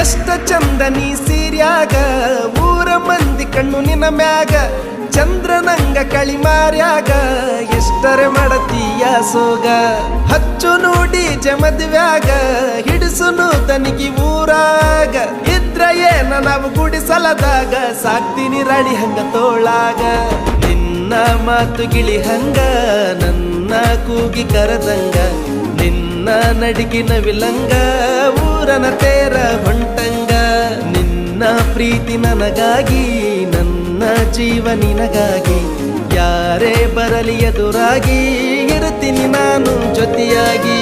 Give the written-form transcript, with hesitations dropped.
ಎಷ್ಟ ಚಂದ ನೀ ಸೀರ್ಯಾಗ ಊರ ಮಂದಿ ಕಣ್ಣು ನಿನ್ನ ಮ್ಯಾಗ ಚಂದ್ರನಂಗ ಕಳಿಮಾರ್ಯಾಗ ಎಷ್ಟರೆ ಮಾಡತೀಯ ಸೋಗ ಹಚ್ಚು ನೋಡಿ ಜಮದ್ವ್ಯಾಗ ಹಿಡಿಸುನು ತನಿಗಿ ಊರಾಗ ಇದ್ರ ಏನ ನಾವು ಗುಡಿಸಲದಾಗ ಸಾಕ್ತೀನಿ ರಾಣಿ ಹಂಗ ತೋಳಾಗ ನಿನ್ನ ಮಾತು ಗಿಳಿ ಹಂಗ ನನ್ನ ಕೂಗಿ ಕರದಂಗ ನಿನ್ನ ನಡಿಗಿನ ವಿಲಂಗ ಊರನ ತೇರ ಹೊಂಟಂಗ ನಿನ್ನ ಪ್ರೀತಿ ನನಗಾಗಿ ನನ್ನ ಜೀವ ನಿನಗಾಗಿ ಯಾರೇ ಬರಲಿ ಎದುರಾಗಿ ಇರುತ್ತೀನಿ ನಾನು ಜೊತೆಯಾಗಿ